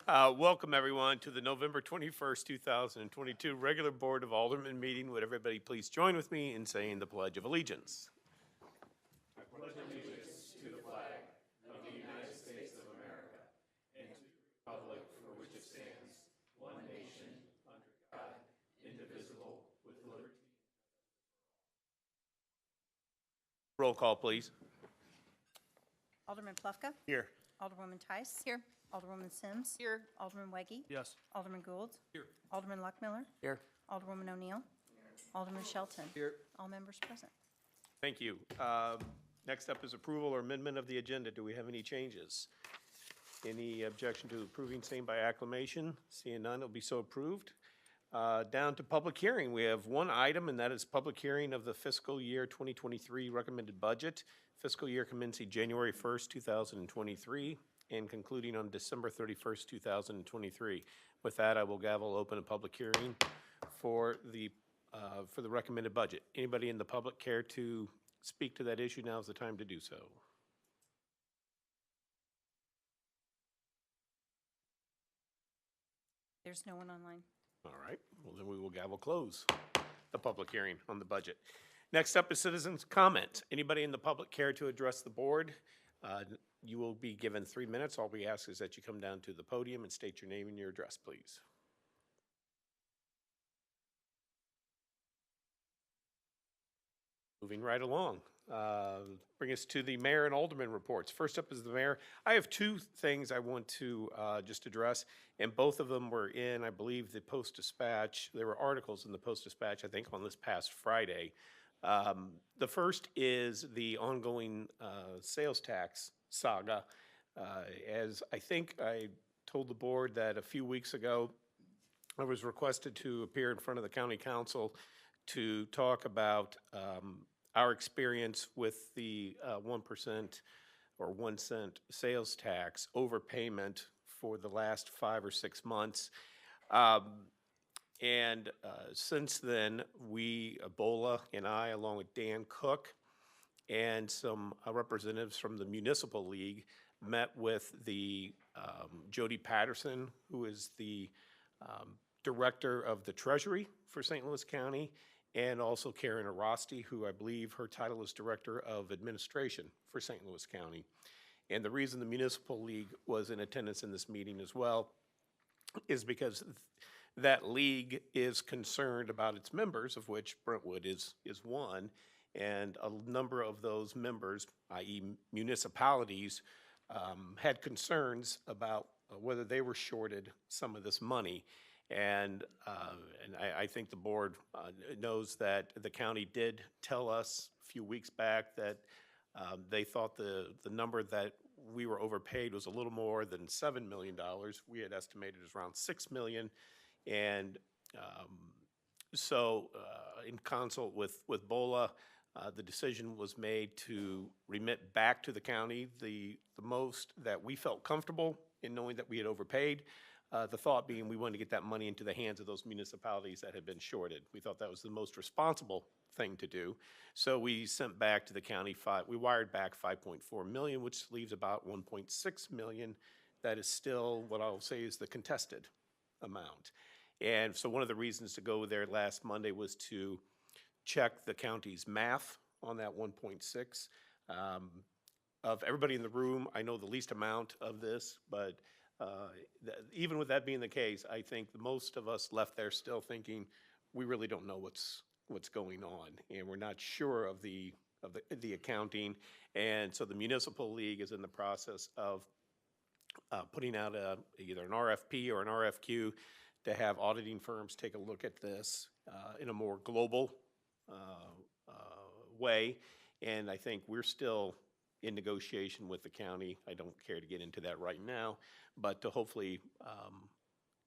Welcome, everyone, to the November 21st, 2022 regular Board of Aldermen meeting. Would everybody please join with me in saying the Pledge of Allegiance? Roll call, please. Alderman Plufka. Here. Alderwoman Tice. Here. Alderwoman Sims. Here. Alderman Weggie. Yes. Alderman Gould. Here. Alderman Luckmiller. Here. Alderwoman O'Neill. Alderman Shelton. Here. All members present. Thank you. Next up is approval or amendment of the agenda. Do we have any changes? Any objection to approving same by acclamation? Seeing none, it'll be so approved. Down to public hearing. We have one item, and that is public hearing of the fiscal year 2023 recommended budget. Fiscal year commencing January 1st, 2023, and concluding on December 31st, 2023. With that, I will gavel open a public hearing for the recommended budget. Anybody in the public care to speak to that issue? Now is the time to do so. There's no one online. All right, well then we will gavel close the public hearing on the budget. Next up is citizens' comment. Anybody in the public care to address the board? You will be given 3 minutes. All we ask is that you come down to the podium and state your name and your address, please. Moving right along. Bring us to the mayor and alderman reports. First up is the mayor. I have two things I want to just address, and both of them were in, I believe, the Post-Dispatch. There were articles in the Post-Dispatch, I think, on this past Friday. The first is the ongoing sales tax saga. As I think I told the board that a few weeks ago, I was requested to appear in front of the county council to talk about our experience with the 1% or 1 cent sales tax overpayment for the last 5 or 6 months. Since then, we, Ebola and I, along with Dan Cook and some representatives from the Municipal League, met with the Jody Patterson, who is the director of the Treasury for St. Louis County, and also Karen Arasti, who I believe her title is Director of Administration for St. Louis County. And the reason the Municipal League was in attendance in this meeting as well is because that league is concerned about its members, of which Brentwood is one, and a number of those members, i.e. municipalities, had concerns about whether they were shorted some of this money. And I think the board knows that the county did tell us a few weeks back that they thought the number that we were overpaid was a little more than $7 million. We had estimated it was around $6 million. And so in consult with BOLA, the decision was made to remit back to the county the most that we felt comfortable in knowing that we had overpaid. The thought being we wanted to get that money into the hands of those municipalities that had been shorted. We thought that was the most responsible thing to do. So we sent back to the county, we wired back $5.4 million, which leaves about $1.6 million. That is still what I'll say is the contested amount. And so one of the reasons to go there last Monday was to check the county's math on that 1.6. Of everybody in the room, I know the least amount of this, but even with that being the case, I think most of us left there still thinking we really don't know what's going on, and we're not sure of the accounting. And so the Municipal League is in the process of putting out either an RFP or an RFQ to have auditing firms take a look at this in a more global way. And I think we're still in negotiation with the county. I don't care to get into that right now, but to hopefully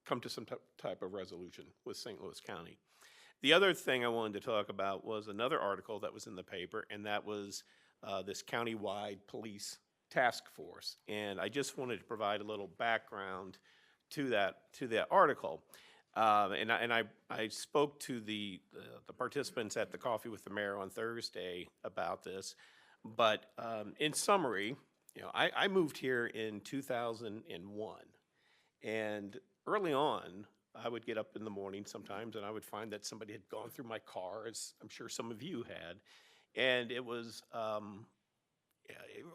come to some type of resolution with St. Louis County. The other thing I wanted to talk about was another article that was in the paper, and that was this countywide police task force. And I just wanted to provide a little background to that article. And I spoke to the participants at the Coffee with the Mayor on Thursday about this. But in summary, you know, I moved here in 2001, And early on, I would get up in the morning sometimes and I would find that somebody had gone through my car, as I'm sure some of you had. And it was, yeah,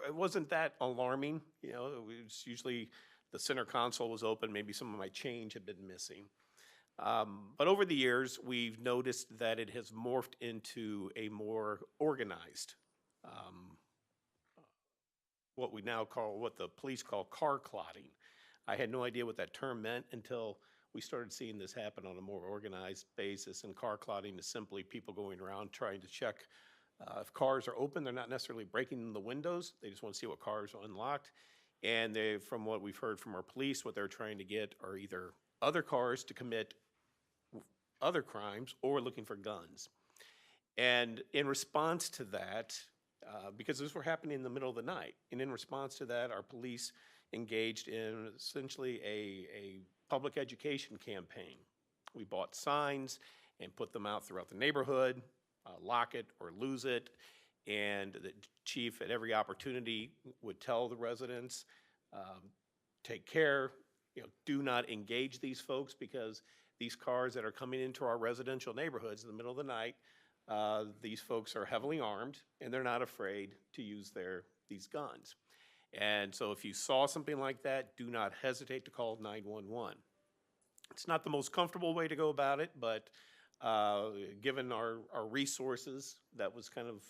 it wasn't that alarming. You know, it was usually the center console was open, maybe some of my change had been missing. But over the years, we've noticed that it has morphed into a more organized, um, what the police call car clotting. I had no idea what that term meant until we started seeing this happen on a more organized basis. And car clotting is simply people going around trying to check if cars are open. They're not necessarily breaking the windows. They just want to see what cars are unlocked. And they, from what we've heard from our police, what they're trying to get are either other cars to commit other crimes or looking for guns. And in response to that, because those were happening in the middle of the night, and in response to that, our police engaged in essentially a public education campaign. We bought signs and put them out throughout the neighborhood, lock it or lose it, and the chief at every opportunity would tell the residents, take care, do not engage these folks, because these cars that are coming into our residential neighborhoods in the middle of the night, these folks are heavily armed and they're not afraid to use these guns. And so if you saw something like that, do not hesitate to call 911. It's not the most comfortable way to go about it, but given our resources, that was kind of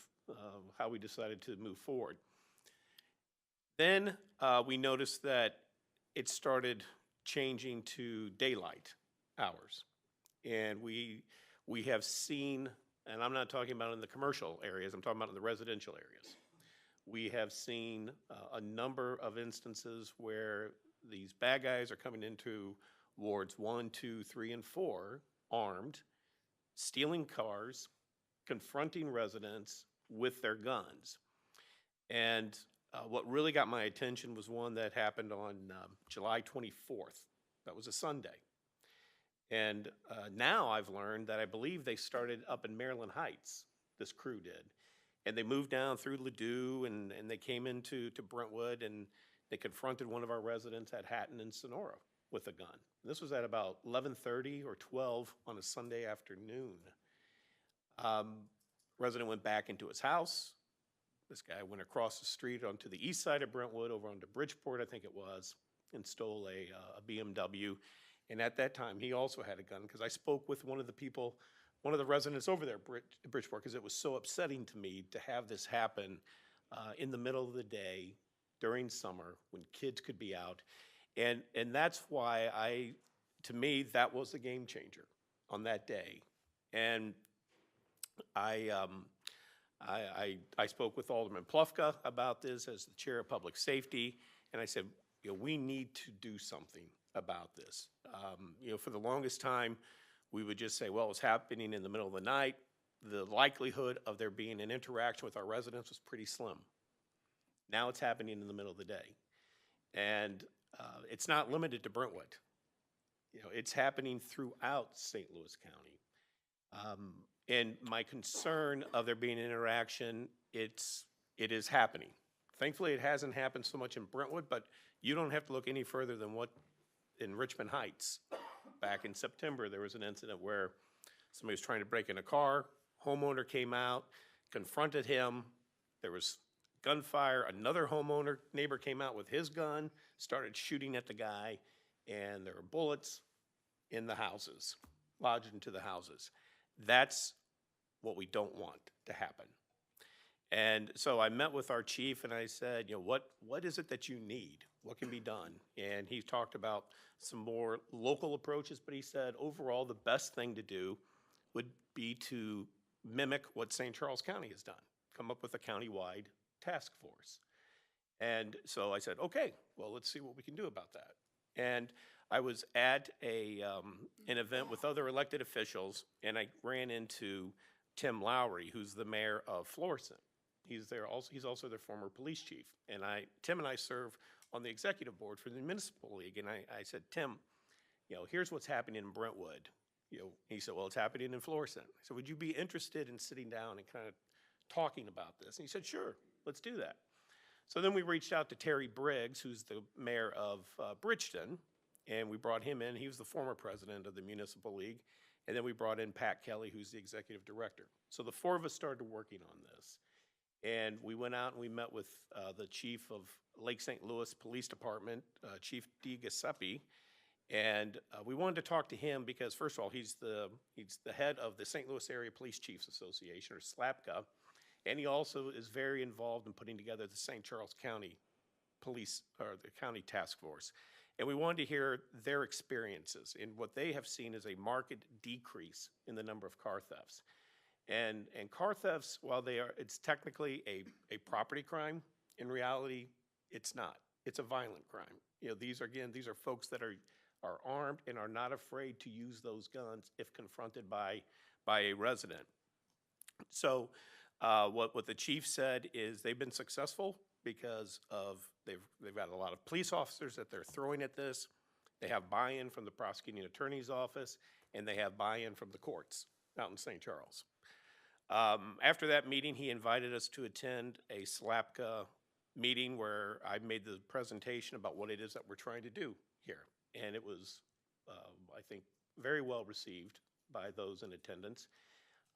how we decided to move forward. Then we noticed that it started changing to daylight hours. And we have seen, and I'm not talking about in the commercial areas, I'm talking about in the residential areas. We have seen a number of instances where these bad guys are coming into wards 1, 2, 3, and 4 armed, stealing cars, confronting residents with their guns. And what really got my attention was one that happened on July 24th. That was a Sunday. And now I've learned that I believe they started up in Maryland Heights, this crew did. And they moved down through Ladue and they came into Brentwood, and they confronted one of our residents at Hatton and Sonora with a gun. This was at about 11:30 or 12 on a Sunday afternoon. Resident went back into his house. This guy went across the street onto the east side of Brentwood, over onto Bridgeport, I think it was, and stole a BMW. And at that time, he also had a gun, because I spoke with one of the residents over there at Bridgeport, because it was so upsetting to me to have this happen in the middle of the day during summer when kids could be out. And that's why to me, that was a game changer on that day. And I spoke with Alderman Plufka about this as the chair of public safety, and I said, we need to do something about this. For the longest time, we would just say, well, it's happening in the middle of the night. The likelihood of there being an interaction with our residents was pretty slim. Now it's happening in the middle of the day. And it's not limited to Brentwood. It's happening throughout St. Louis County. And my concern of there being an interaction, it is happening. Thankfully, it hasn't happened so much in Brentwood, but you don't have to look any further than what in Richmond Heights. Back in September, there was an incident where somebody was trying to break in a car. Homeowner came out, confronted him. There was gunfire. Another neighbor came out with his gun, started shooting at the guy, and there were bullets in the houses, lodged into the houses. That's what we don't want to happen. And so I met with our chief and I said, what is it that you need? What can be done? And he talked about some more local approaches, but he said overall the best thing to do would be to mimic what St. Charles County has done, come up with a county-wide task force. And so I said, okay, well, let's see what we can do about that. And I was at an event with other elected officials, and I ran into Tim Lowry, who's the mayor of Florissant. He's also their former police chief. And Tim and I serve on the executive board for the municipal league. And I said, Tim, here's what's happening in Brentwood. He said, well, it's happening in Florissant. I said, would you be interested in sitting down and kind of talking about this? And he said, sure, let's do that. So then we reached out to Terry Briggs, who's the mayor of Bridgeton, and we brought him in. He was the former president of the Municipal League. And then we brought in Pat Kelly, who's the executive director. So the four of us started working on this. And we went out and we met with the chief of Lake St. Louis Police Department, Chief D. Giuseppe. And we wanted to talk to him because, first of all, he's the head of the St. Louis Area Police Chiefs Association, or SLAPCA. And he also is very involved in putting together the St. Charles County Police, or the county task force. And we wanted to hear their experiences in what they have seen as a marked decrease in the number of car thefts. And car thefts, while it's technically a property crime, in reality, it's not. It's a violent crime. You know, these are folks that are armed and are not afraid to use those guns if confronted by a resident. So what the chief said is they've been successful because of they've got a lot of police officers that they're throwing at this. They have buy-in from the prosecuting attorney's office, and they have buy-in from the courts out in St. Charles. After that meeting, he invited us to attend a SLAPCA meeting where I made the presentation about what it is that we're trying to do here. And it was, I think, very well received by those in attendance.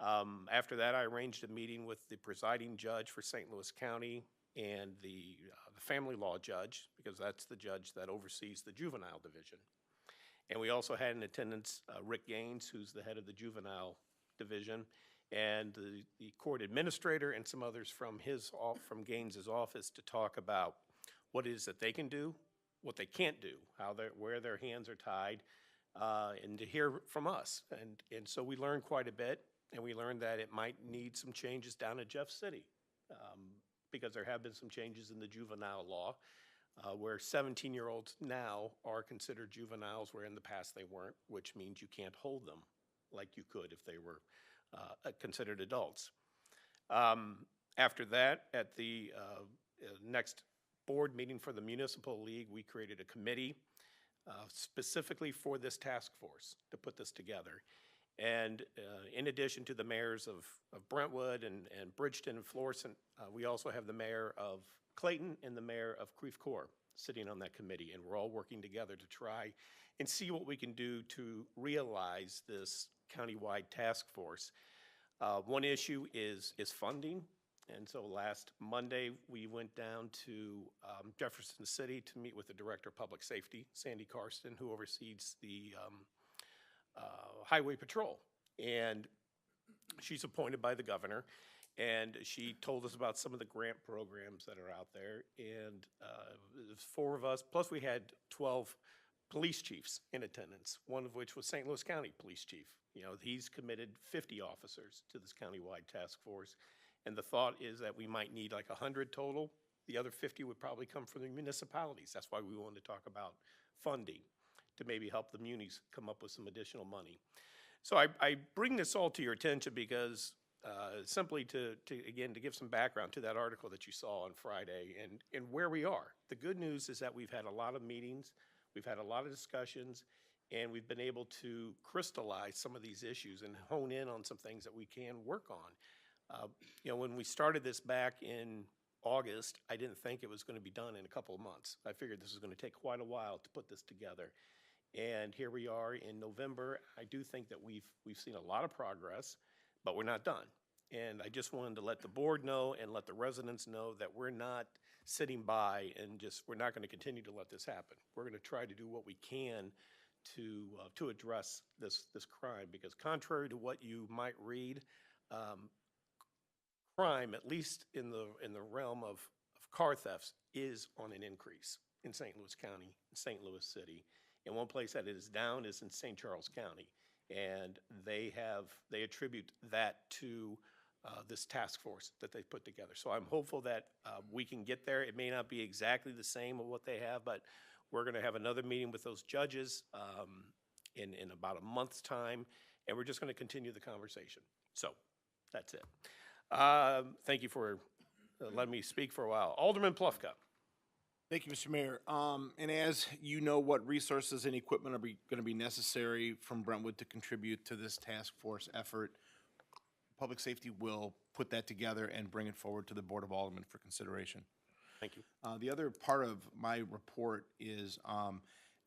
After that, I arranged a meeting with the presiding judge for St. Louis County and the family law judge, because that's the judge that oversees the juvenile division. And we also had in attendance Rick Gaines, who's the head of the juvenile division, and the court administrator and some others from Gaines's office to talk about what it is that they can do, what they can't do, where their hands are tied, and to hear from us. And so we learned quite a bit, and we learned that it might need some changes down in Jeff City, because there have been some changes in the juvenile law, where 17-year-olds now are considered juveniles, where in the past they weren't, which means you can't hold them like you could if they were considered adults. After that, at the next board meeting for the Municipal League, we created a committee specifically for this task force to put this together. And in addition to the mayors of Brentwood and Bridgeton and Florissant, we also have the mayor of Clayton and the mayor of Creve Coeur sitting on that committee. And we're all working together to try and see what we can do to realize this countywide task force. One issue is funding. And so last Monday, we went down to Jefferson City to meet with the Director of Public Safety, Sandy Karsten, who oversees the Highway Patrol. And she's appointed by the governor. And she told us about some of the grant programs that are out there. And there's 4 of us, plus we had 12 police chiefs in attendance, one of which was St. Louis County Police Chief. You know, he's committed 50 officers to this countywide task force. And the thought is that we might need like 100 total. The other 50 would probably come from the municipalities. That's why we wanted to talk about funding to maybe help the munis come up with some additional money. So I bring this all to your attention because simply to give some background to that article that you saw on Friday and where we are. The good news is that we've had a lot of meetings, we've had a lot of discussions, and we've been able to crystallize some of these issues and hone in on some things that we can work on. You know, when we started this back in August, I didn't think it was going to be done in a couple of months. I figured this was going to take quite a while to put this together. And here we are in November. I do think that we've seen a lot of progress, but we're not done. And I just wanted to let the board know and let the residents know that we're not sitting by and we're not going to continue to let this happen. We're going to try to do what we can to address this crime, because contrary to what you might read, crime, at least in the realm of car thefts, is on an increase in St. Louis County, St. Louis City. And one place that it is down is in St. Charles County. And they attribute that to this task force that they put together. So I'm hopeful that we can get there. It may not be exactly the same of what they have, but we're going to have another meeting with those judges in about a month's time, and we're just going to continue the conversation. So that's it. Thank you for letting me speak for a while. Alderman Plufka. Thank you, Mr. Mayor. And as you know, what resources and equipment are going to be necessary from Brentwood to contribute to this task force effort, Public Safety will put that together and bring it forward to the Board of Aldermen for consideration. Thank you. The other part of my report is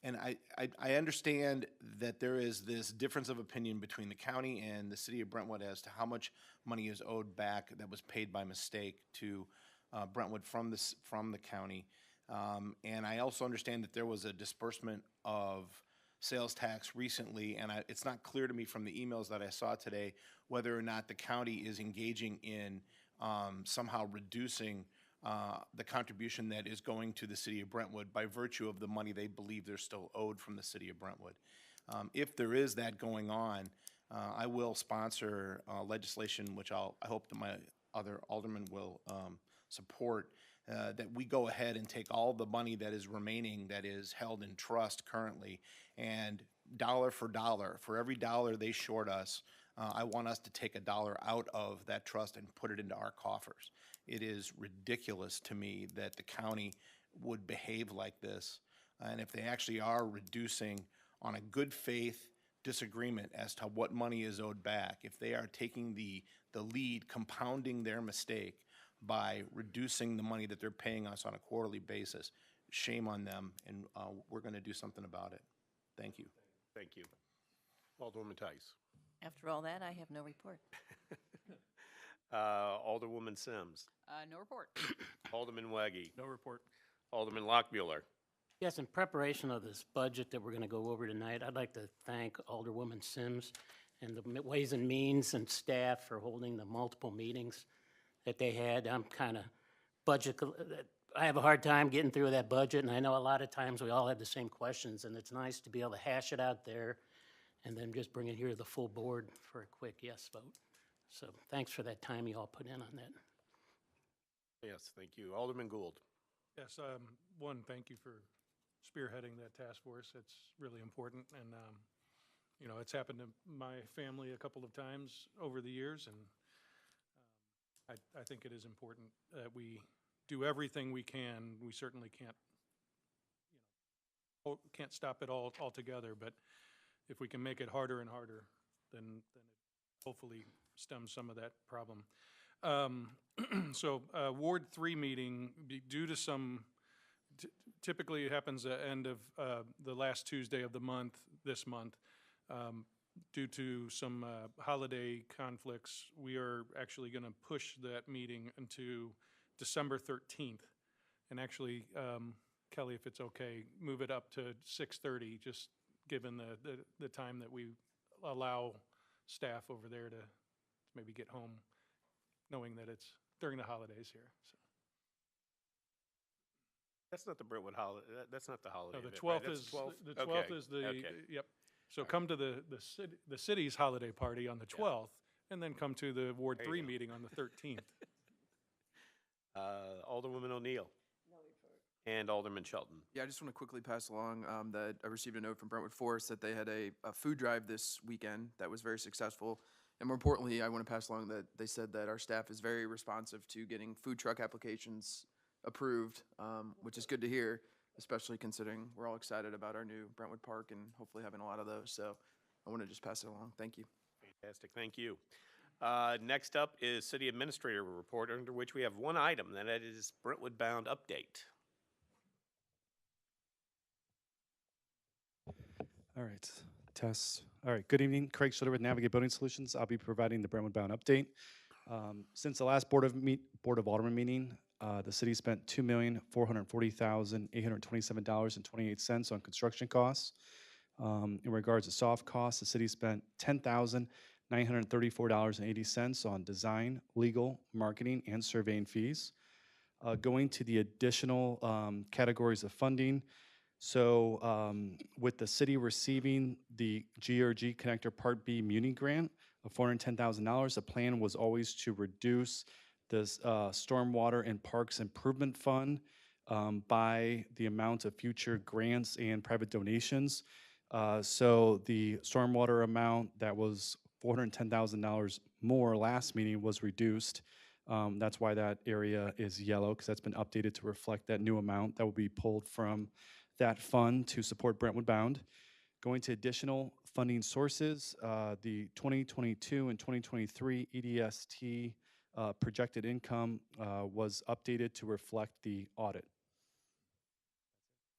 And I understand that there is this difference of opinion between the county and the city of Brentwood as to how much money is owed back that was paid by mistake to Brentwood from the county. And I also understand that there was a disbursement of sales tax recently, and it's not clear to me from the emails that I saw today whether or not the county is engaging in somehow reducing the contribution that is going to the city of Brentwood by virtue of the money they believe they're still owed from the city of Brentwood. If there is that going on, I will sponsor legislation, which I hope that my other aldermen will support, that we go ahead and take all the money that is remaining that is held in trust currently, and dollar for every dollar they short us, I want us to take $1 out of that trust and put it into our coffers. It is ridiculous to me that the county would behave like this. And if they actually are reducing on a good faith disagreement as to what money is owed back, if they are taking the lead, compounding their mistake by reducing the money that they're paying us on a quarterly basis, shame on them, and we're going to do something about it. Thank you. Thank you. Alderwoman Tice. After all that, I have no report. Alderwoman Sims. No report. Alderman Waggy. No report. Alderman Lockmuller. Yes, in preparation of this budget that we're going to go over tonight, I'd like to thank Alderwoman Sims and the Ways and Means and staff for holding the multiple meetings that they had. I'm kind of I have a hard time getting through that budget, and I know a lot of times we all have the same questions, and it's nice to be able to hash it out there and then just bring it here to the full board for a quick yes vote. So thanks for that time you all put in on that. Yes, thank you. Alderman Gould. Yes, one, thank you for spearheading that task force. It's really important, and you know, it's happened to my family a couple of times over the years, and I think it is important that we do everything we can. We certainly can't, you know, can't stop it all altogether, but if we can make it harder and harder, then it hopefully stems some of that problem. So Ward 3 meeting, due to some, typically it happens at the end of the last Tuesday of the month, this month, due to some holiday conflicts, we are actually going to push that meeting into December 13th. And actually, Kelly, if it's okay, move it up to 6:30, just given the time that we allow staff over there to maybe get home, knowing that it's during the holidays here. So. That's not the Brentwood holiday. That's not the holiday. No, the event, 12th right? is That's the 12th? the 12th Okay. is the Okay. yep. So come to the city's holiday party on the 12th, and then come to the Ward There you 3 go. meeting on the 13th. Alderwoman O'Neill. And Alderman Shelton. Yeah, I just want to quickly pass along that I received a note from Brentwood Forest that they had a food drive this weekend that was very successful. And more importantly, I want to pass along that they said that our staff is very responsive to getting food truck applications approved, which is good to hear, especially considering we're all excited about our new Brentwood Park and hopefully having a lot of those. So I want to just pass it along. Thank you. Fantastic, thank you. Next up is City Administrator Report, under which we have one item, and that is Brentwood Bound Update. All right, test. All right, good evening. Craig Schlitter with Navigate Building Solutions. I'll be providing the Brentwood Bound update. Since the last Board of Aldermen meeting, the city spent $2,440,827.28 on construction costs. In regards to soft costs, the city spent $10,934.80 on design, legal, marketing, and surveying fees. Going to the additional categories of funding, so with the city receiving the GRG Connector Part B Muni Grant of $410,000, the plan was always to reduce the Stormwater and Parks Improvement Fund by the amount of future grants and private donations. So the stormwater amount that was $410,000 more last meeting was reduced. That's why that area is yellow, because that's been updated to reflect that new amount that will be pulled from that fund to support Brentwood Bound. Going to additional funding sources, the 2022 and 2023 EDST projected income was updated to reflect the audit.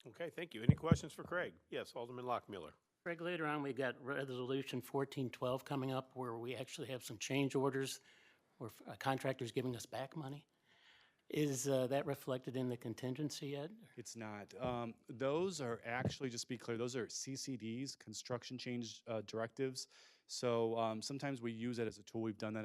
Okay, thank you. Any questions for Craig? Yes, Alderman Lockmiller. Greg, later on, we got Resolution 1412 coming up where we actually have some change orders where contractors giving us back money. Is that reflected in the contingency yet? It's not. Those are actually, just to be clear, those are CCDs, construction change directives. So sometimes we use it as a tool. We've done that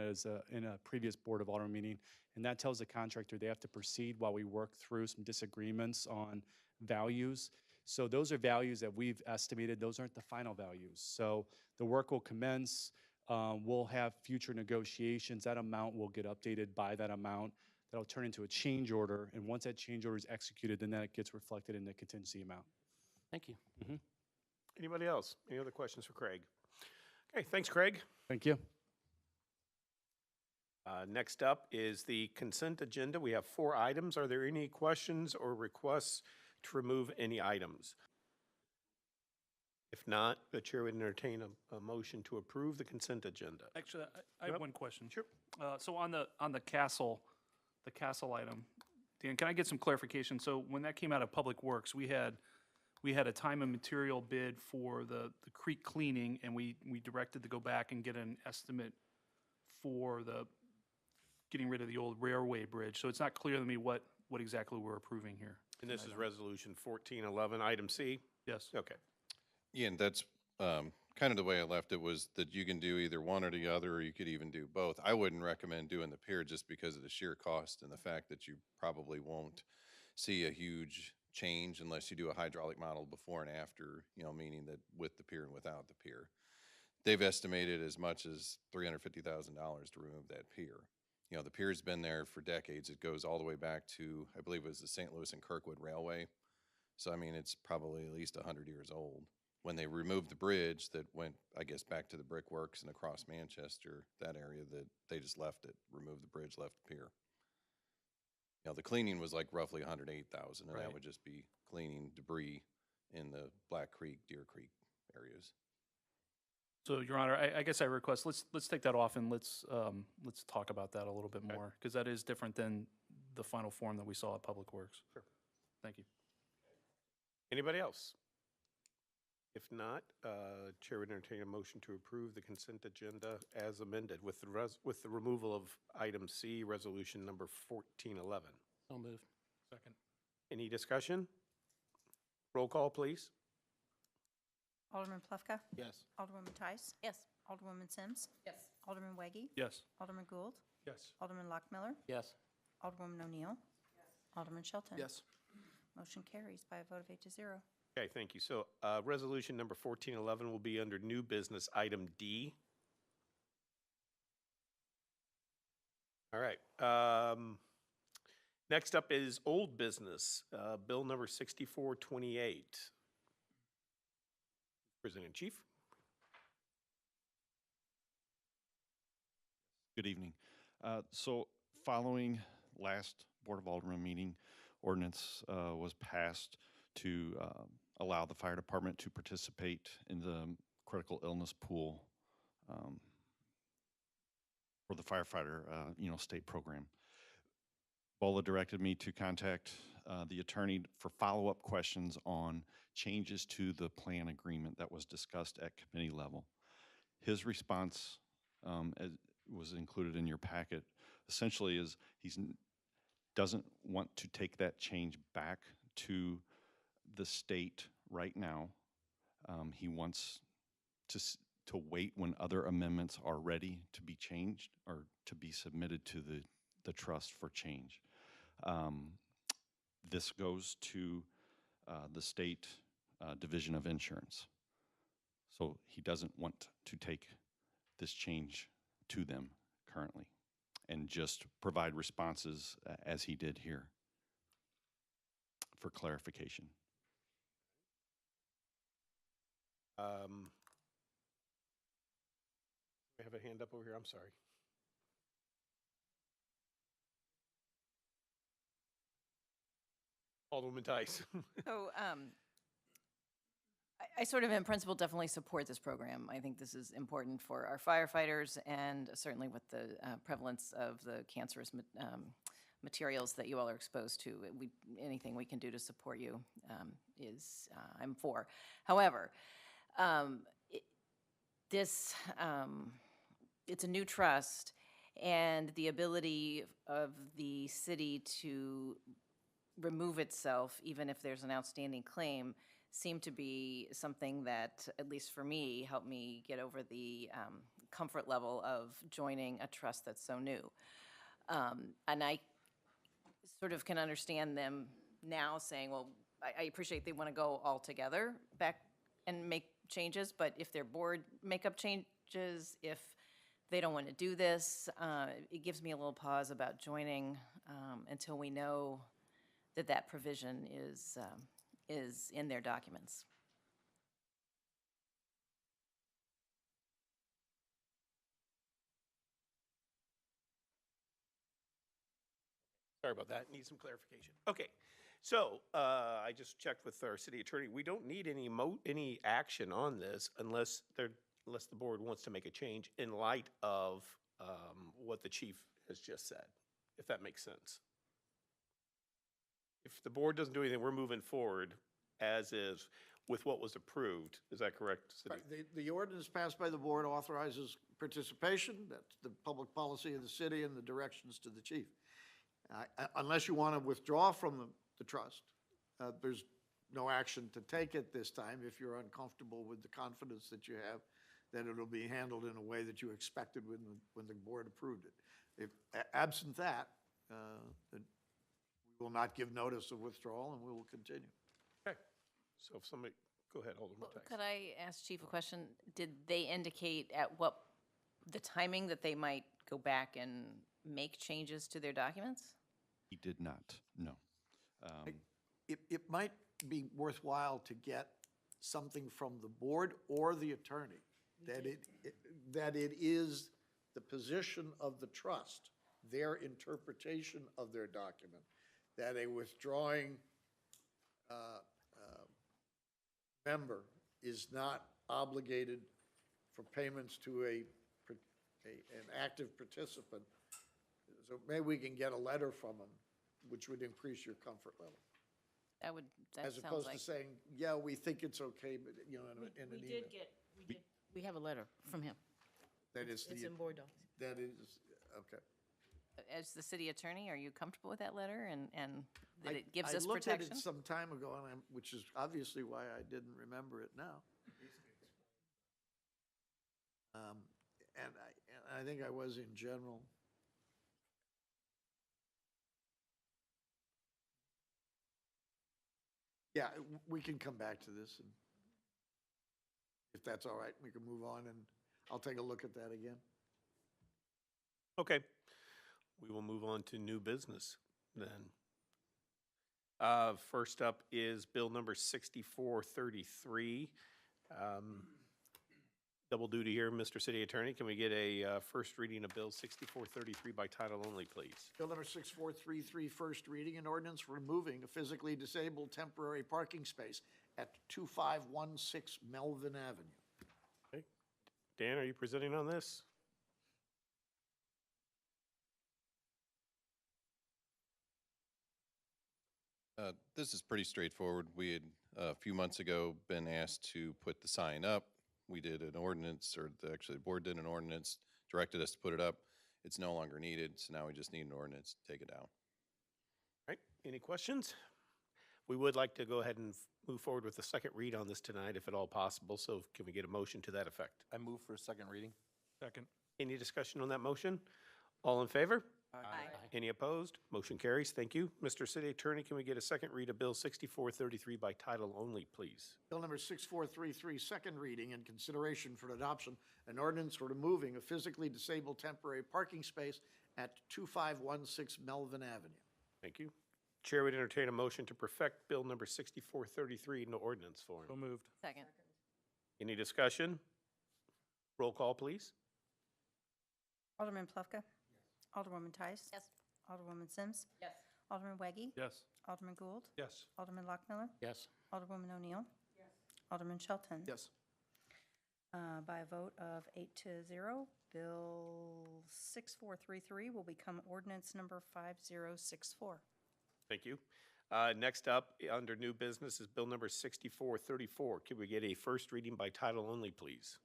in a previous Board of Aldermen meeting, and that tells the contractor they have to proceed while we work through some disagreements on values. So those are values that we've estimated. Those aren't the final values. So the work will commence. We'll have future negotiations. That amount will get updated by that amount. That'll turn into a change order, and once that change order is executed, then that gets reflected in the contingency amount. Thank you. Anybody else? Any other questions for Craig? Okay, thanks, Craig. Thank you. Next up is the consent agenda. We have 4 items. Are there any questions or requests to remove any items? If not, the chair would entertain a motion to approve the consent agenda. Actually, I have one question. Sure. So on the castle item, Dan, can I get some clarification? So when that came out of Public Works, we had a time and material bid for the creek cleaning, and we directed to go back and get an estimate for getting rid of the old railway bridge. So it's not clear to me what exactly we're approving here. And this is Resolution 1411, item C? Yes. Okay. Yeah, and that's kind of the way I left it, was that you can do either one or the other, or you could even do both. I wouldn't recommend doing the pier just because of the sheer cost and the fact that you probably won't see a huge change unless you do a hydraulic model before and after, meaning that with the pier and without the pier. They've estimated as much as $350,000 to remove that pier. The pier's been there for decades. It goes all the way back to, I believe it was the St. Louis and Kirkwood Railway. So, I mean, it's probably at least 100 years old. When they removed the bridge that went, I guess, back to the brickworks and across Manchester, that area, that they just left it, removed the bridge, left the pier. The cleaning was like roughly 108,000, and Right. that would just be cleaning debris in the Black Creek, Deer Creek areas. So, Your Honor, I guess I request, let's take that off and let's talk about that a little bit more, because that is different than the final form that we saw at Public Works. Sure. Thank you. Anybody else? If not, chair would entertain a motion to approve the consent agenda as amended with the removal of item C, resolution number 1411. So moved. Second. Any discussion? Roll call, please. Alderman Plufka? Yes. Alderwoman Tice? Yes. Alderwoman Sims? Yes. Alderman Weggie? Yes. Alderman Gould? Yes. Alderman Lockmiller? Yes. Alderwoman O'Neill? Alderman Shelton? Yes. Motion carries by a vote of 8 to 0. Okay, thank you. So resolution number 1411 will be under new business, item D. All right. Next up is old business, bill number 6428. President in Chief. Good evening. So following last Board of Aldermen meeting, ordinance was passed to allow the fire department to participate in the critical illness pool for the firefighter, state program. BOLA directed me to contact the attorney for follow-up questions on changes to the plan agreement that was discussed at committee level. His response was included in your packet. Essentially, is he doesn't want to take that change back to the state right now. He wants to wait when other amendments are ready to be changed or to be submitted to the trust for change. This goes to the state Division of Insurance. So he doesn't want to take this change to them currently and just provide responses as he did here for clarification. I have a hand up over here. I'm sorry. Alderwoman Tice. So I sort of in principle definitely support this program. I think this is important for our firefighters, and certainly with the prevalence of the cancerous materials that you all are exposed to. Anything we can do to support you I'm for. However, it's a new trust, and the ability of the city to remove itself, even if there's an outstanding claim, seemed to be something that, at least for me, helped me get over the comfort level of joining a trust that's so new. And I sort of can understand them now saying, well, I appreciate they want to go all together back and make changes, but if their board makeup changes, if they don't want to do this, it gives me a little pause about joining until we know that that provision is in their documents. Sorry about that. Need some clarification. Okay. So I just checked with our city attorney. We don't need any action on this unless the board wants to make a change in light of what the chief has just said, if that makes sense. If the board doesn't do anything, we're moving forward as is with what was approved. Is that correct, city? Right. The ordinance passed by the board authorizes participation. That's the public policy of the city and the directions to the chief. Unless you want to withdraw from the trust, there's no action to take at this time if you're uncomfortable with the confidence that you have that it'll be handled in a way that you expected when the board approved it. If absent that, we will not give notice of withdrawal and we will continue. Okay. So if somebody, go ahead, Alderman Tice. Could I ask Chief a question? Did they indicate at what, the timing that they might go back and make changes to their documents? He did not, no. It might be worthwhile to get something from the board or the attorney that it is the position of the trust, their interpretation of their document, that a withdrawing member is not obligated for payments to an active participant. So maybe we can get a letter from them, which would increase your comfort level. That As sounds opposed like. to saying, yeah, we think it's okay, but, you know, in an email. We have a letter from him. That is It's the, in board docs. that is, okay. As the city attorney, are you comfortable with that letter and that I- it gives I us looked protection? at it some time ago, and which is obviously why I didn't remember it now. And I think I was in general. Yeah, we can come back to this, and if that's all right, we can move on, and I'll take a look at that again. Okay. We will move on to new business then. First up is bill number 6433. Double duty here, Mr. City Attorney. Can we get a first reading of bill 6433 by title only, please? Bill number 6433, first reading, an ordinance removing a physically disabled temporary parking space at 2516 Melvin Avenue. Okay. Dan, are you presenting on this? This is pretty straightforward. We had, a few months ago, been asked to put the sign up. We did an ordinance, or actually the board did an ordinance, directed us to put it up. It's no longer needed, so now we just need an ordinance to take it down. All right, any questions? We would like to go ahead and move forward with the second read on this tonight, if at all possible, so can we get a motion to that effect? I move for a second reading. Second. Any discussion on that motion? All in favor? Aye. Any opposed? Motion carries. Thank you. Mr. City Attorney, can we get a second read of Bill 6433 by title only, please? Bill number 6433, second reading and consideration for adoption, an ordinance removing a physically disabled temporary parking space at 2516 Melvin Avenue. Thank you. Chair would entertain a motion to perfect Bill number 6433 into ordinance form. So moved. Second. Any discussion? Roll call, please. Alderman Plufka? Alderwoman Tice? Yes. Alderwoman Sims? Yes. Alderman Weggie? Yes. Alderman Gould? Yes. Alderman Lockmiller? Yes. Alderwoman O'Neill? Alderman Shelton? Yes. By a vote of 8-0, Bill 6433 will become ordinance number 5064. Thank you. Next up, under new business is Bill number 6434. Could we get a first reading by title only, please?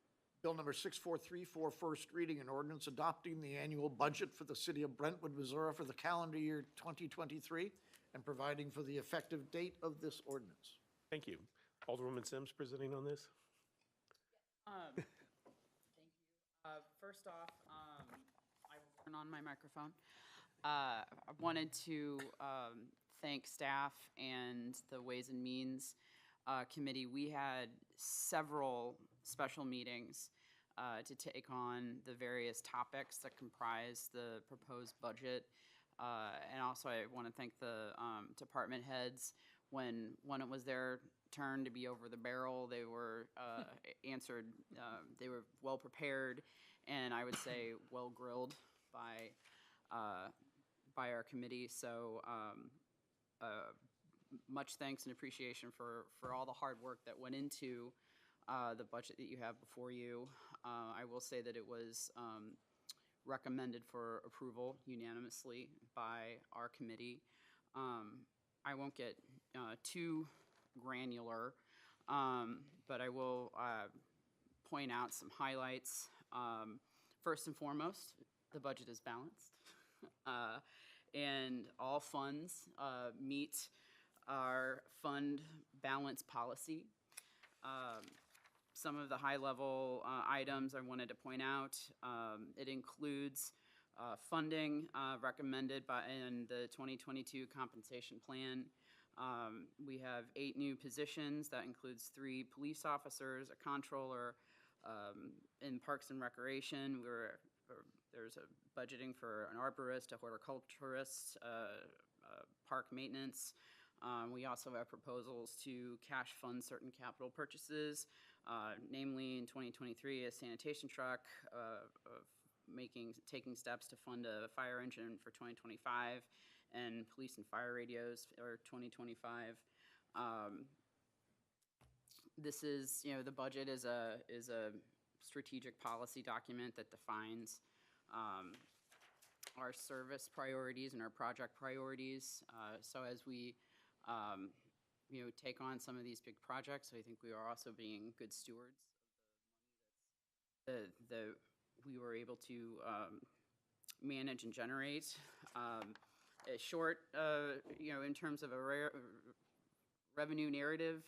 Bill number 6434, first reading, an ordinance adopting the annual budget for the city of Brentwood, Missouri for the calendar year 2023 and providing for the effective date of this ordinance. Thank you. Alderwoman Sims presenting on this. Thank you. First off, I will turn on my microphone. I wanted to thank staff and the Ways and Means Committee. We had several special meetings to take on the various topics that comprise the proposed budget. And also I want to thank the department heads. When it was their turn to be over the barrel, they were answered, they were well prepared, and I would say well grilled by our committee. So much thanks and appreciation for all the hard work that went into the budget that you have before you. I will say that it was recommended for approval unanimously by our committee. I won't get too granular, but I will point out some highlights. First and foremost, the budget is balanced, and all funds meet our fund balance policy. Some of the high-level items I wanted to point out, it includes funding recommended in the 2022 compensation plan. We have 8 new positions. That includes 3 police officers, a comptroller. In Parks and Recreation, there's a budgeting for an arborist, a horticulturist, park maintenance. We also have proposals to cash fund certain capital purchases, namely in 2023 a sanitation truck, taking steps to fund a fire engine for 2025, and police and fire radios for 2025. This is, the budget is a strategic policy document that defines our service priorities and our project priorities. So as we, take on some of these big projects, I think we are also being good stewards of the money that we were able to manage and generate. A short, in terms of a revenue narrative,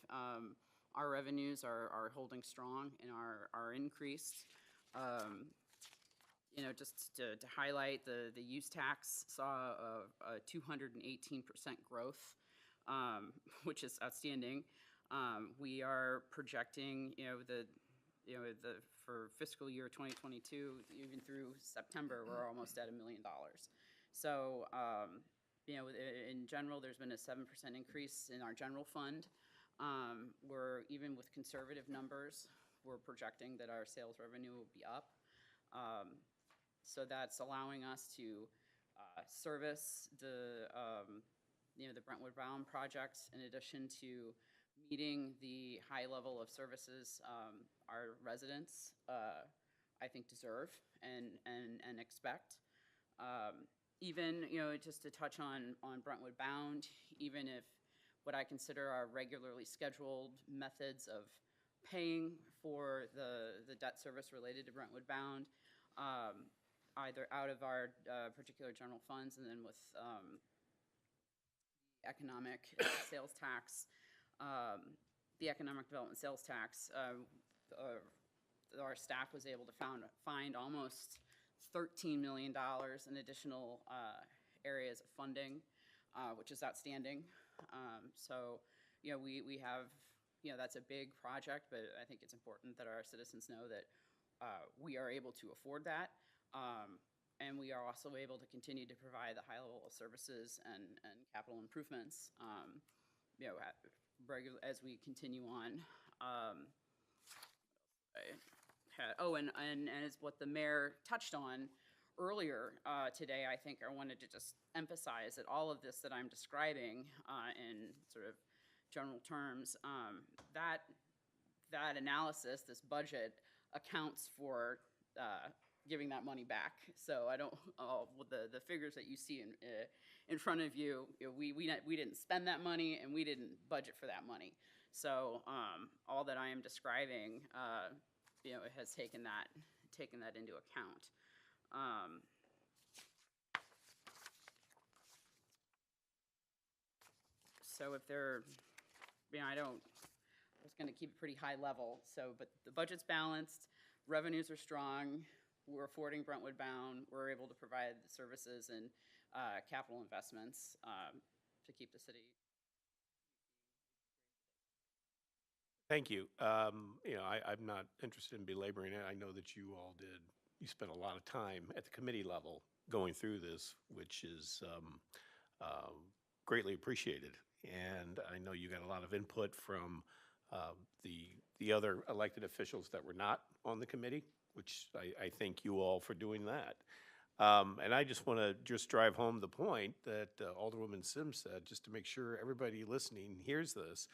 our revenues are holding strong and are increased. Just to highlight, the use tax saw a 218% growth, which is outstanding. We are projecting, for fiscal year 2022, even through September, we're almost at $1 million. So, in general, there's been a 7% increase in our general fund. We're, even with conservative numbers, we're projecting that our sales revenue will be up. So that's allowing us to service the Brentwood Bound projects, in addition to meeting the high level of services our residents, I think, deserve and expect. Even, just to touch on Brentwood Bound, even if what I consider are regularly scheduled methods of paying for the debt service related to Brentwood Bound, either out of our particular general funds and then with economic sales tax, the economic development sales tax, our staff was able to find almost $13 million in additional areas of funding, which is outstanding. So, we have, that's a big project, but I think it's important that our citizens know that we are able to afford that. And we are also able to continue to provide the high level of services and capital improvements, as we continue on. And as what the mayor touched on earlier today, I think I wanted to just emphasize that all of this that I'm describing in sort of general terms, that analysis, this budget, accounts for giving that money back. So I don't, with the figures that you see in front of you, we didn't spend that money and we didn't budget for that money. So all that I am describing, it has taken that into account. So if they're, I was going to keep it pretty high level. So, but the budget's balanced, revenues are strong, we're affording Brentwood bound, we're able to provide the services and capital investments to keep the city. Thank you. I'm not interested in belaboring it. I know that you all did. You spent a lot of time at the committee level going through this, which is greatly appreciated. And I know you got a lot of input from the other elected officials that were not on the committee, which I thank you all for doing that. And I just want to drive home the point that Alderwoman Sims said, just to make sure everybody listening hears this.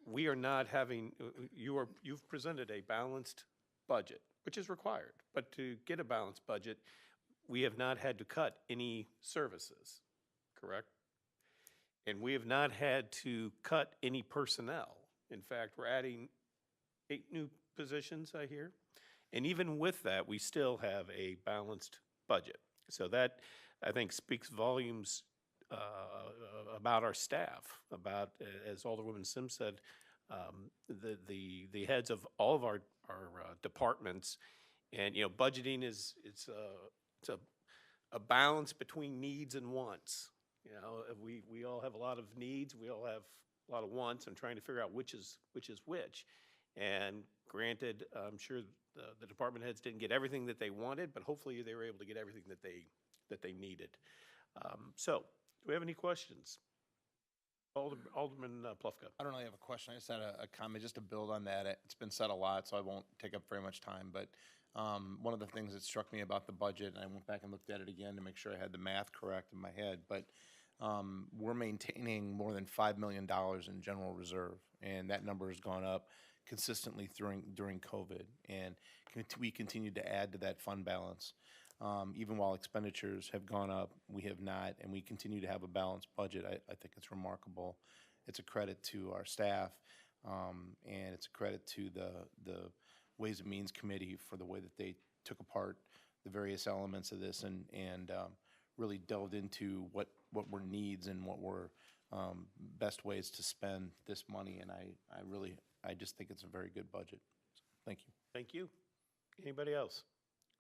We are not having, you've presented a balanced budget, which is required. But to get a balanced budget, we have not had to cut any services, correct? And we have not had to cut any personnel. In fact, we're adding 8 new positions, I hear. And even with that, we still have a balanced budget. So that, I think, speaks volumes about our staff, about, as Alderwoman Sims said, the heads of all of our departments. And, budgeting it's a balance between needs and wants. We all have a lot of needs, we all have a lot of wants, and trying to figure out which is which. And granted, I'm sure the department heads didn't get everything that they wanted, but hopefully they were able to get everything that they needed. So, do we have any questions? Alderman Plufka. I don't really have a question. I just had a comment just to build on that. It's been said a lot, so I won't take up very much time. But one of the things that struck me about the budget, and I went back and looked at it again to make sure I had the math correct in my head, but we're maintaining more than $5 million in general reserve, and that number has gone up consistently during COVID, and we continue to add to that fund balance. Even while expenditures have gone up, we have not, and we continue to have a balanced budget. I think it's remarkable. It's a credit to our staff, and it's a credit to the Ways and Means Committee for the way that they took apart the various elements of this and really delved into what were needs and what were best ways to spend this money. And I just think it's a very good budget. So, thank you. Thank you. Anybody else?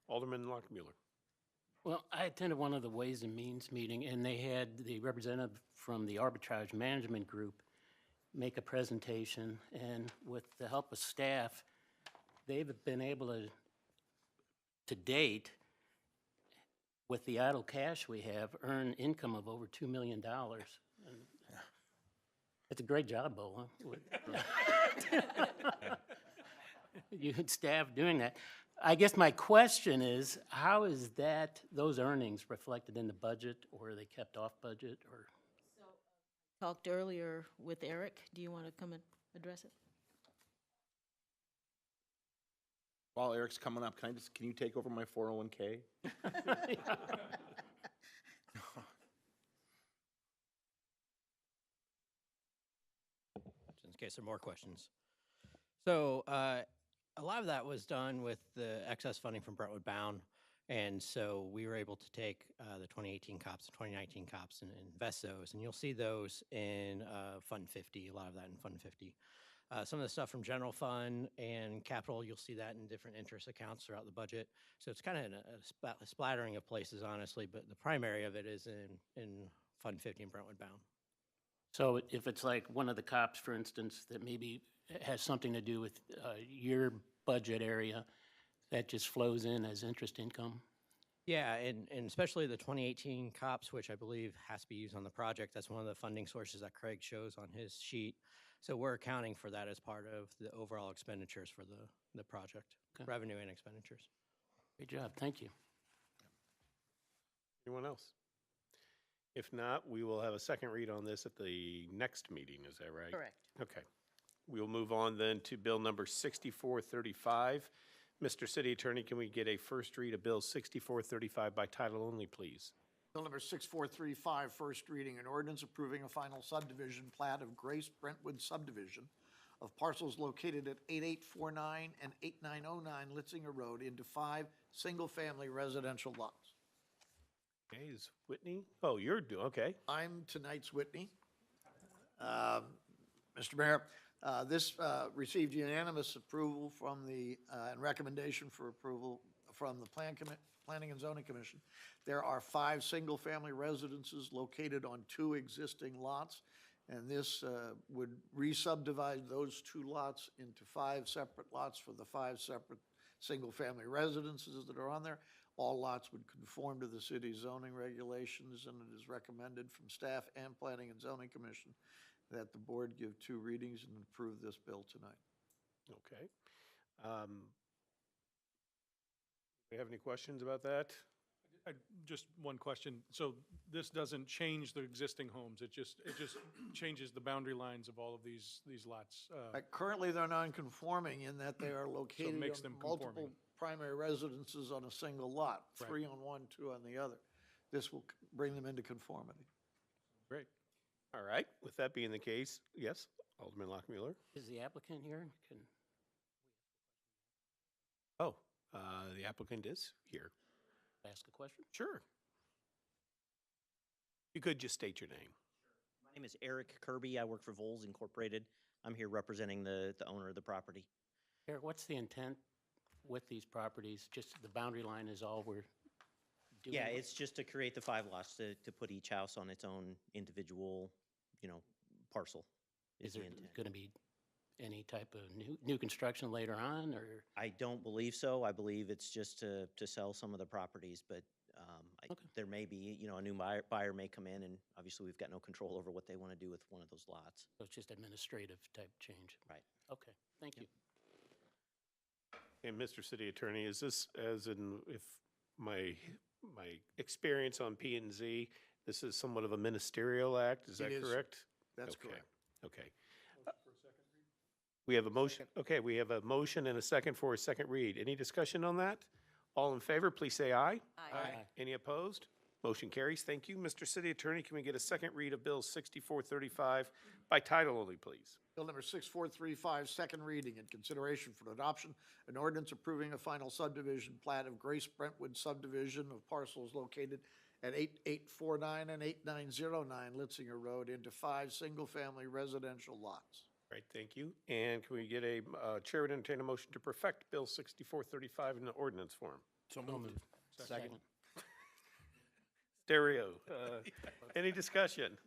Alderman Lockmuller. Well, I attended one of the Ways and Means meeting, and they had the representative from the Arbitrage Management Group make a presentation, and with the help of staff, they've been able to date, with the idle cash we have, earn income of over $2 million. And it's a great job, Bo. Huh? You had staff doing that. I guess my question is, how is those earnings reflected in the budget, or are they kept off budget, or? Talked earlier with Eric. Do you want to come and address it? While Eric's coming up, can you take over my 401k? In case there are more questions. So a lot of that was done with the excess funding from Brentwood Bound, and so we were able to take the 2018 COPS and 2019 COPS and invest those, and you'll see those in Fund 50, a lot of that in Fund 50. Some of the stuff from general fund and capital, you'll see that in different interest accounts throughout the budget. So it's kind of a splattering of places, honestly, but the primary of it is in Fund 50 and Brentwood Bound. So if it's like one of the COPS, for instance, that maybe has something to do with your budget area, that just flows in as interest income? Yeah, and especially the 2018 COPS, which I believe has to be used on the project. That's one of the funding sources that Craig shows on his sheet. So we're accounting for that as part of the overall expenditures for the project, okay. Revenue and expenditures. Great job, thank you. Anyone else? If not, we will have a second read on this at the next meeting, is that right? Correct. Okay. We'll move on then to bill number 6435, Mr. City Attorney, can we get a first read of Bill 6435 by title only, please? Bill number 6435, first reading, an ordinance approving a final subdivision plat of Grace Brentwood subdivision of parcels located at 8849 and 8909 Litzinger Road into 5 single-family residential lots. Okay, is Whitney? Oh, you're doing, okay. I'm tonight's Whitney. Mr. Mayor, this received unanimous approval from the, and recommendation for approval from the Planning and Zoning Commission. There are 5 single-family residences located on 2 existing lots, and this would re-subdivide those 2 lots into 5 separate lots for the 5 separate single-family residences that are on there. All lots would conform to the city's zoning regulations, and it is recommended from staff and Planning and Zoning Commission that the board give 2 readings and approve this bill tonight. Okay. Do you have any questions about that? Just one question. So this doesn't change the existing homes. It just changes the boundary lines of all of these lots. Currently, they're non-conforming in that they are located makes on them multiple conforming. primary residences on a single lot, Right. 3 on one, 2 on the other. This will bring them into conformity. Great. All right, with that being the case, yes, Alderman Lockmuller? Is the applicant here? Can, Oh, the applicant is here. ask a question? Sure. You could just state your name. My name is Eric Kirby. I work for Vols Incorporated. I'm here representing the owner of the property. Eric, what's the intent with these properties? Just the boundary line is all we're doing? Yeah, it's just to create the 5 lots to put each house on its own individual, parcel. Is the there intent. going to be any type of new construction later on, or? I don't believe so. I believe it's just to sell some of the properties, but there may be, a new buyer may come in, and obviously we've got no control over what they want to do with one of those lots. So it's just administrative type change? Right. Okay, thank you. And Mr. City Attorney, is this as in, if my experience on P and Z, this is somewhat of a ministerial act, is that It is. correct? That's Okay, correct. Okay. We have a motion, okay, we have a motion and a second for a second read. Any discussion on that? All in favor, please say aye. Aye. Any opposed? Motion carries. Thank you. Mr. City Attorney, can we get a second read of Bill 6435 by title only, please? Bill number 6435, second reading and consideration for adoption, an ordinance approving a final subdivision plat of Grace Brentwood subdivision of parcels located at 8849 and 8909 Litzinger Road into 5 single-family residential lots. Right, thank you. And can we get a, Chair would entertain a motion to perfect Bill 6435 in the ordinance form? So moved. Second. Stereo. Any discussion?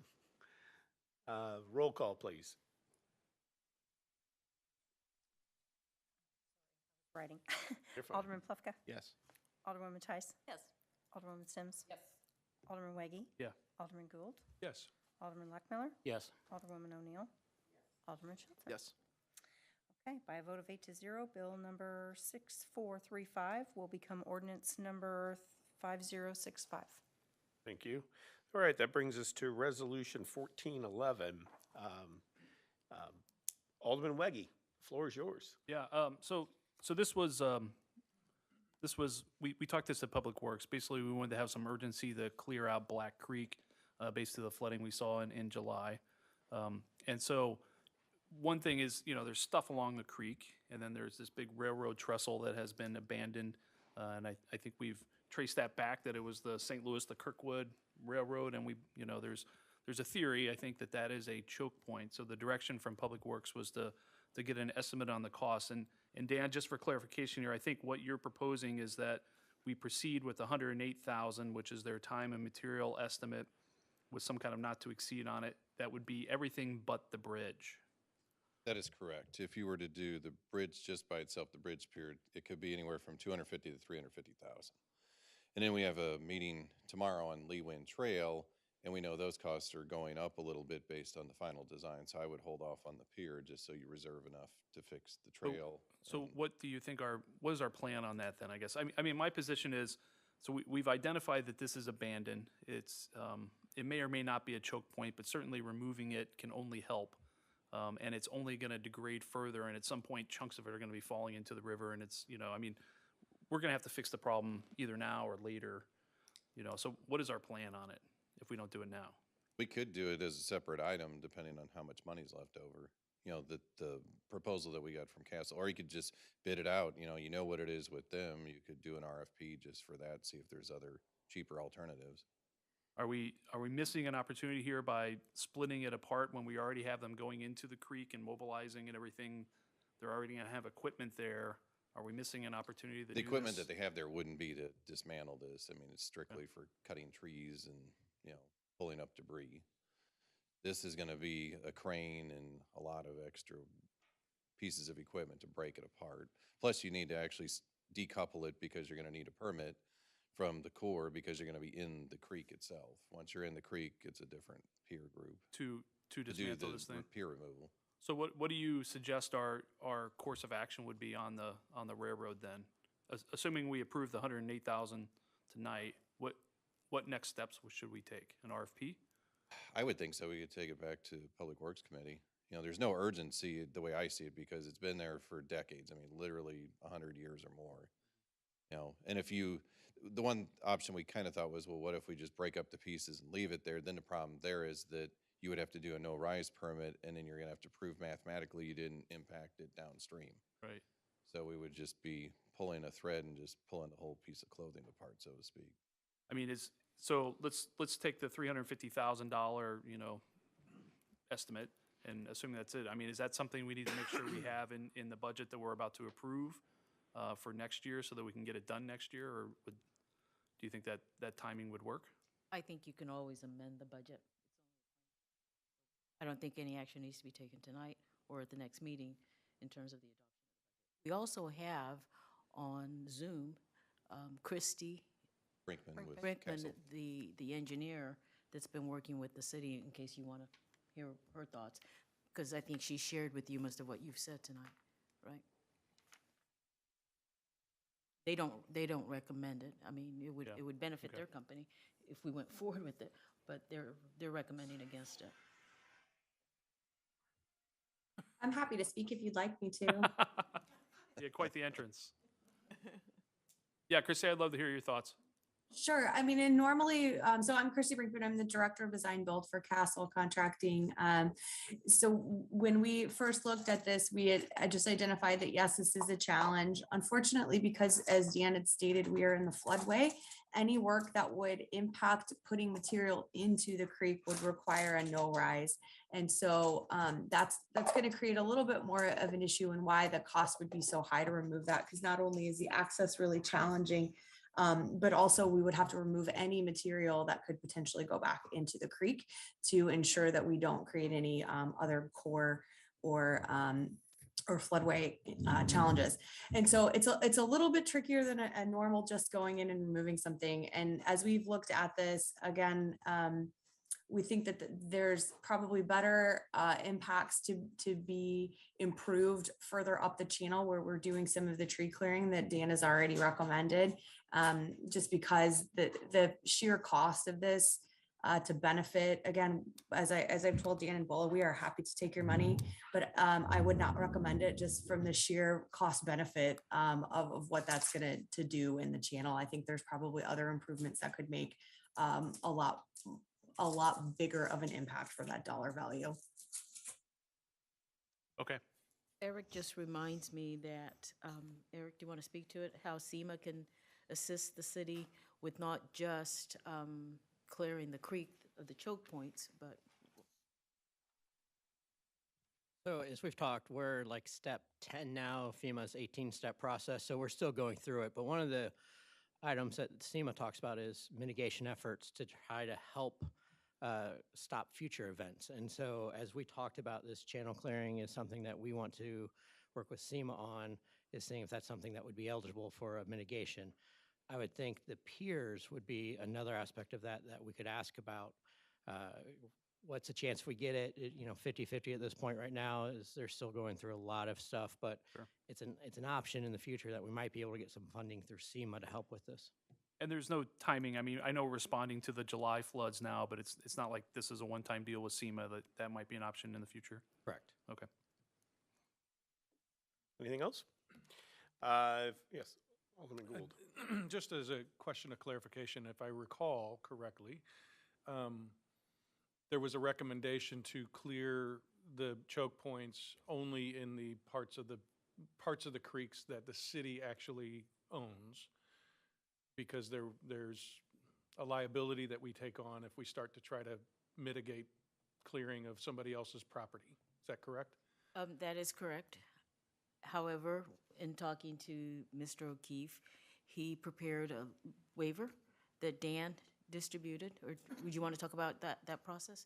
Roll call, please. Writing. You're fine. Alderman Plufka? Yes. Alderwoman Tice? Yes. Alderwoman Sims? Yes. Alderman Weggie? Yeah. Alderman Gould? Yes. Alderman Lockmiller? Yes. Alderwoman O'Neill? Alderman Shelter? Yes. Okay, by a vote of 8 to 0, bill number 6435 will become ordinance number 5065. Thank you. All right, that brings us to Resolution 1411. Alderman Weggie, the floor is yours. Yeah, so we talked this at Public Works. Basically, we wanted to have some urgency to clear out Black Creek, based to the flooding we saw in July. And so one thing is, there's stuff along the creek, and then there's this big railroad trestle that has been abandoned. And I think we've traced that back, that it was the St. Louis, the Kirkwood Railroad, and there's a theory, I think, that is a choke point. So the direction from Public Works was to get an estimate on the cost. And Dan, just for clarification here, I think what you're proposing is that we proceed with $108,000, which is their time and material estimate, with some kind of not to exceed on it. That would be everything but the bridge. That is correct. If you were to do the bridge just by itself, the bridge pier, it could be anywhere from $250,000 to $350,000. And then we have a meeting tomorrow on Lee Wind Trail, and we know those costs are going up a little bit based on the final design. So I would hold off on the pier just so you reserve enough to fix the trail. So what do you think what is our plan on that then, I guess? I mean, my position is, so we've identified that this is abandoned. It's, it may or may not be a choke point, but certainly removing it can only help. and it's only gonna degrade further, and at some point, chunks of it are gonna be falling into the river, and it's, I mean, we're gonna have to fix the problem either now or later, so what is our plan on it if we don't do it now? We could do it as a separate item depending on how much money's left over. The proposal that we got from Castle, or you could just bid it out, you know what it is with them. You could do an RFP just for that, see if there's other cheaper alternatives. Are we missing an opportunity here by splitting it apart when we already have them going into the creek and mobilizing and everything? They're already gonna have equipment there. Are we missing an opportunity to do The equipment this? that they have there wouldn't be to dismantle this. I mean, it's strictly for cutting trees and, pulling up debris. This is gonna be a crane and a lot of extra pieces of equipment to break it apart. Plus, you need to actually decouple it because you're gonna need a permit from the Corps because you're gonna be in the creek itself. Once you're in the creek, it's a different peer group To to do dismantle the this thing? peer removal. So what do you suggest our course of action would be on the railroad then? Assuming we approve the 108,000 tonight, what next steps should we take? An RFP? I would think so. We could take it back to Public Works Committee. There's no urgency the way I see it because it's been there for decades. I mean, literally 100 years or more. And the one option we kind of thought was, well, what if we just break up the pieces and leave it there? Then the problem there is that you would have to do a no-rise permit, and then you're gonna have to prove mathematically you didn't impact it downstream. Right. So we would just be pulling a thread and just pulling the whole piece of clothing apart, so to speak. I mean, so let's take the $350,000, estimate and assuming that's it. I mean, is that something we need to make sure we have in the budget that we're about to approve for next year so that we can get it done next year? Or do you think that timing would work? I think you can always amend the budget. I don't think any action needs to be taken tonight or at the next meeting in terms of the adoption. We also have on Zoom, Christy Brinkman with Brinkman, Castle. the engineer that's been working with the city, in case you want to hear her thoughts, because I think she shared with you most of what you've said tonight, right? They don't recommend it. I mean, it would benefit their company if we went forward with it, but they're recommending against it. I'm happy to speak if you'd like me to. Yeah, quite the entrance. Yeah, Chrissy, I'd love to hear your thoughts. Sure. I mean, and normally, so I'm Christy Brinkman. I'm the Director of Design Build for Castle Contracting. So when we first looked at this, we had just identified that, yes, this is a challenge. Unfortunately, because as Dan had stated, we are in the floodway. Any work that would impact putting material into the creek would require a no rise. And so that's going to create a little bit more of an issue and why the cost would be so high to remove that, because not only is the access really challenging, but also we would have to remove any material that could potentially go back into the creek to ensure that we don't create any other core or floodway challenges. And so it's a little bit trickier than a normal just going in and removing something. And as we've looked at this again, we think that there's probably better impacts to be improved further up the channel where we're doing some of the tree clearing that Dan has already recommended, just because the sheer cost of this to benefit, again, as I've told Dan and Bola, we are happy to take your money, but I would not recommend it just from the sheer cost benefit of what that's going to do in the channel. I think there's probably other improvements that could make a lot bigger of an impact for that dollar value. Okay. Eric just reminds me that, Eric, do you want to speak to it? How SEMA can assist the city with not just clearing the creek of the choke points, but. So as we've talked, we're like step 10 now, FEMA's 18-step process, so we're still going through it. But one of the items that SEMA talks about is mitigation efforts to try to help stop future events. And so as we talked about, this channel clearing is something that we want to work with SEMA on, is seeing if that's something that would be eligible for a mitigation. I would think the piers would be another aspect of that we could ask about. What's the chance if we get it? 50-50 at this point right now, is they're still going through a lot of stuff, but Sure. it's an option in the future that we might be able to get some funding through SEMA to help with this. And there's no timing. I mean, I know we're responding to the July floods now, but it's not like this is a one-time deal with SEMA, that might be an option in the future. Correct. Okay. Anything else? Yes, Alderman Gould. Just as a question of clarification, if I recall correctly, there was a recommendation to clear the choke points only in the parts of the creeks that the city actually owns, because there's a liability that we take on if we start to try to mitigate clearing of somebody else's property. Is that correct? That is correct. However, in talking to Mr. O'Keefe, he prepared a waiver that Dan distributed, or would you want to talk about that process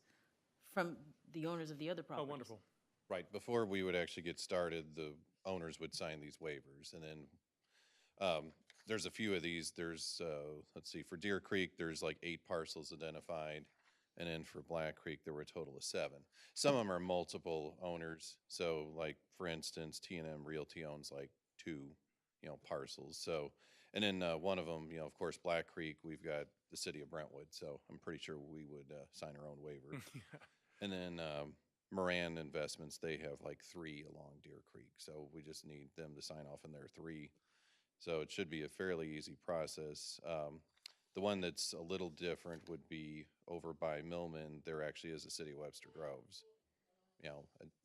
from the owners of the other Oh, properties? wonderful. Right, before we would actually get started, the owners would sign these waivers, and then there's a few of these. There's, let's see, for Deer Creek, there's like 8 parcels identified, and then for Black Creek, there were a total of 7. Some of them are multiple owners, so like, for instance, T&M Realty owns like 2, parcels, so, and then one of them, of course, Black Creek, we've got the city of Brentwood, so I'm pretty sure we would sign our own waiver. And then Moran Investments, they have like 3 along Deer Creek, so we just need them to sign off on their 3. So it should be a fairly easy process. The one that's a little different would be over by Millman. There actually is a city of Webster Groves.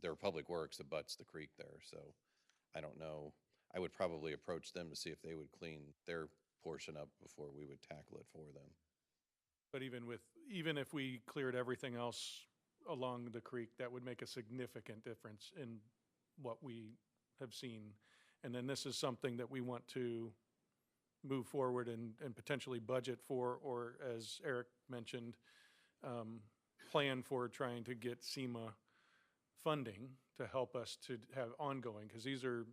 Their public works abuts the creek there, so I don't know. I would probably approach them to see if they would clean their portion up before we would tackle it for them. But even if we cleared everything else along the creek, that would make a significant difference in what we have seen. And then this is something that we want to move forward and potentially budget for, or as Eric mentioned, plan for trying to get SEMA funding to help us to have ongoing, because these are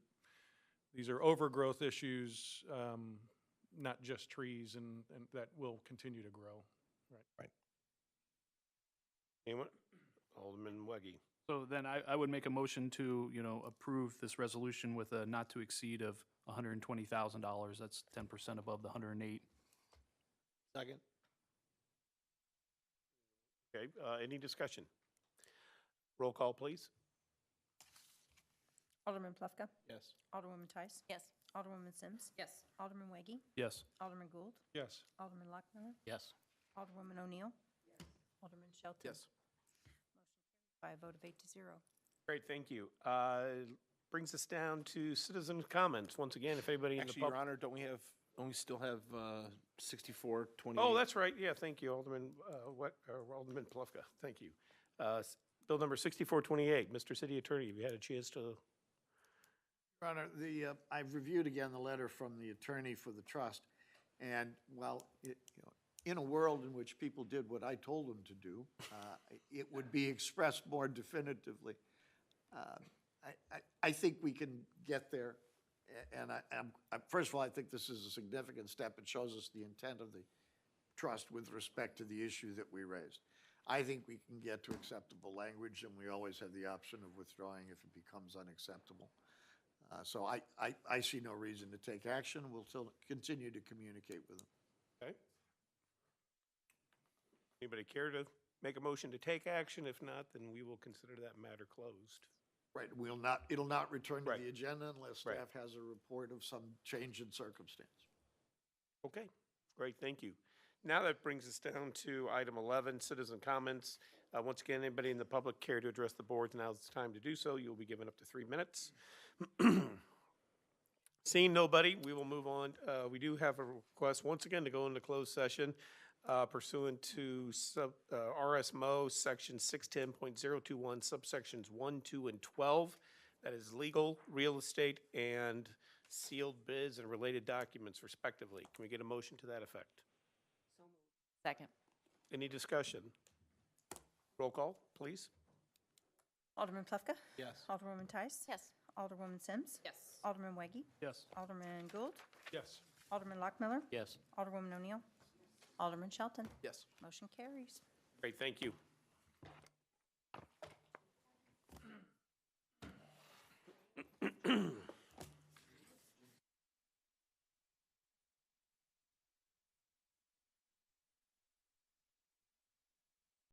overgrowth issues, not just trees, and that will continue to grow. Right. Anyone? Alderman Weggie. So then I would make a motion to, approve this resolution with a not to exceed of $120,000. That's 10% above the 108. Second? Okay, any discussion? Roll call, please. Alderman Plufka? Yes. Alderwoman Tice? Yes. Alderwoman Sims? Yes. Alderman Weggie? Yes. Alderman Gould? Yes. Alderman Lockmiller? Yes. Alderwoman O'Neill? Alderman Shelton? Yes. By a vote of 8-0. Great, thank you. Brings us down to citizen comments. Once again, if anybody in the Actually, Your public. Honor, don't we still have 6428? Oh, that's right. Yeah, thank you, Alderman, Alderman Plufka. Thank you. Bill number 6428, Mr. City Attorney, have you had a chance to? Your Honor, I've reviewed again the letter from the attorney for the trust, and while in a world in which people did what I told them to do, it would be expressed more definitively. I think we can get there, and first of all, I think this is a significant step. It shows us the intent of the trust with respect to the issue that we raised. I think we can get to acceptable language, and we always have the option of withdrawing if it becomes unacceptable. So I see no reason to take action. We'll still continue to communicate with them. Okay. Anybody care to make a motion to take action? If not, then we will consider that matter closed. Right, it'll not return to Right. the agenda unless Right. staff has a report of some change in circumstance. Okay, great, thank you. Now that brings us down to item 11, citizen comments. Once again, anybody in the public care to address the board, now's the time to do so. You'll be given up to 3 minutes. Seeing nobody, we will move on. We do have a request, once again, to go into closed session pursuant to RSMO section 610.021, subsections 1, 2, and 12. That is legal, real estate, and sealed bids and related documents respectively. Can we get a motion to that effect? Second. Any discussion? Roll call, please. Alderman Plufka? Yes. Alderwoman Tice? Yes. Alderwoman Sims? Yes. Alderman Weggie? Yes. Alderman Gould? Yes. Alderman Lockmiller? Yes. Alderwoman O'Neill? Alderman Shelton? Yes. Motion carries. Great, thank you.